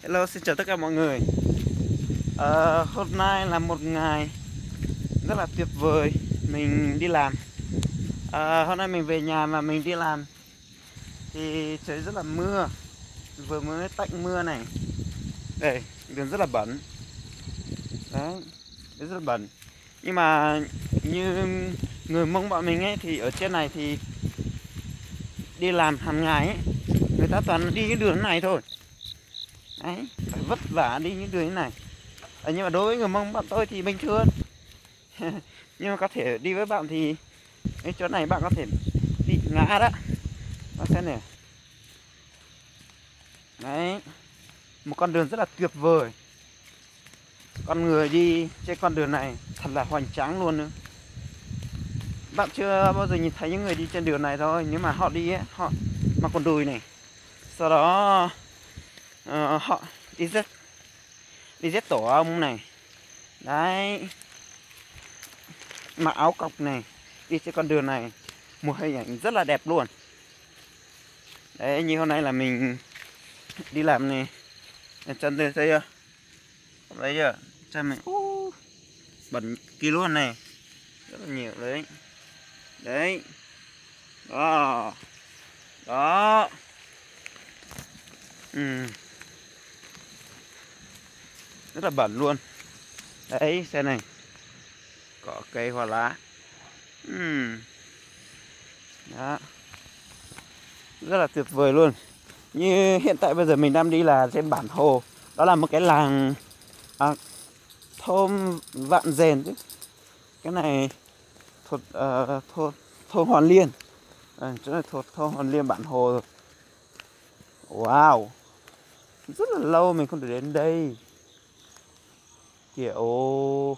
Hello, xin chào tất cả mọi người. Hôm nay là một ngày rất là tuyệt vời. Mình đi làm. Hôm nay mình về nhà mà mình đi làm thì trời rất là mưa. Vừa mới tạnh mưa này. Đây, đường rất là bẩn. Đấy, rất là bẩn. Nhưng mà như người Mông bọn mình ấy thì ở trên này thì đi làm hàng ngày ấy, người ta toàn đi cái đường này thôi. Đấy, phải vất vả đi những đường này. Nhưng mà đối với người Mông bọn tôi thì bình thường. Nhưng mà có thể đi với bạn thì cái chỗ này bạn có thể bị ngã đó. Bạn xem này. Đấy, một con đường rất là tuyệt vời. Con người đi trên con đường này thật là hoành tráng luôn nữa. Bạn chưa bao giờ nhìn thấy những người đi trên đường này thôi. Nếu mà họ đi ấy, họ mặc quần đùi này. Sau đó họ đi dép tổ ong này. Đấy, mặc áo cộc này, đi trên con đường này, một hình ảnh rất là đẹp luôn. Đấy, như hôm nay là mình đi làm này, chân đây thấy chưa, thấy chưa, chân mình bẩn kia luôn này, rất là nhiều đấy, đấy, đó, đó, rất là bẩn luôn. Đấy, xe này, cỏ cây hoa lá, đó, rất là tuyệt vời luôn. Như hiện tại bây giờ mình đang đi là trên bản Hồ. Đó là một cái làng thôn Vạn Dền chứ. Cái này thuộc thôn Hoàn Liên. Chỗ này thuộc thôn Hoàn Liên bản Hồ rồi. Wow, rất là lâu mình không được đến đây. Kiểu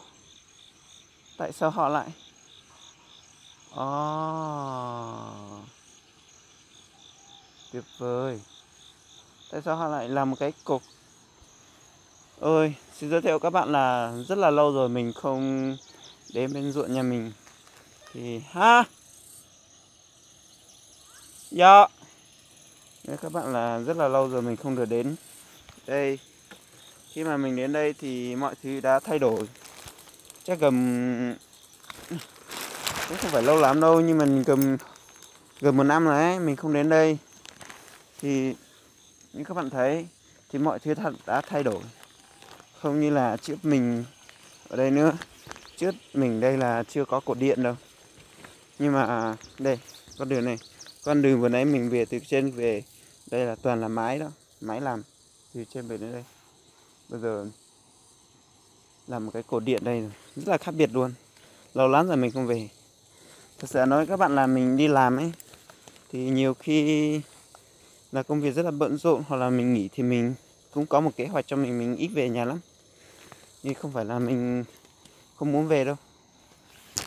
tại sao họ lại tuyệt vời. Tại sao họ lại làm một cái cục. Ơi, xin giới thiệu các bạn là rất là lâu rồi mình không đến bên ruộng nhà mình. Thì dạ, các bạn là rất là lâu rồi mình không được đến đây. Khi mà mình đến đây thì mọi thứ đã thay đổi. Chắc cũng không phải lâu lắm đâu, nhưng mình gần 1 năm rồi ấy, mình không đến đây. Thì như các bạn thấy thì mọi thứ đã thay đổi. Không như là trước mình ở đây nữa. Trước mình đây là chưa có cột điện đâu. Nhưng mà đây, con đường này, con đường vừa nãy mình về từ trên về, đây là toàn là mái đó, mái làm từ trên về đến đây. Bây giờ làm một cái cột điện đây rồi, rất là khác biệt luôn. Lâu lắm rồi mình không về. Thật sự nói các bạn là mình đi làm ấy, thì nhiều khi là công việc rất là bận rộn, hoặc là mình nghỉ thì mình cũng có một kế hoạch cho mình ít về nhà lắm. Nhưng không phải là mình không muốn về đâu.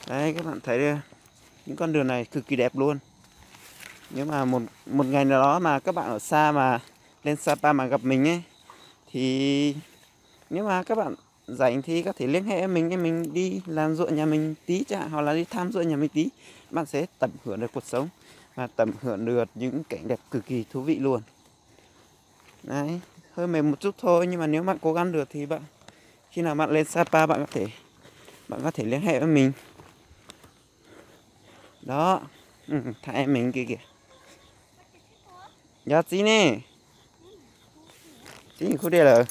Đấy, các bạn thấy đây, những con đường này cực kỳ đẹp luôn. Nếu mà một ngày nào đó mà các bạn ở xa mà lên Sapa mà gặp mình ấy, thì nếu mà các bạn rảnh thì có thể liên hệ mình đi làm ruộng nhà mình tí chẳng, hoặc là đi thăm ruộng nhà mình tí. Bạn sẽ tận hưởng được cuộc sống và tận hưởng được những cảnh đẹp cực kỳ thú vị luôn. Đấy, hơi mệt một chút thôi, nhưng mà nếu bạn cố gắng được thì bạn khi nào bạn lên Sapa bạn có thể liên hệ với mình. Đó, thằng em mình kia kìa. Dạ chị nè, chị khu đây là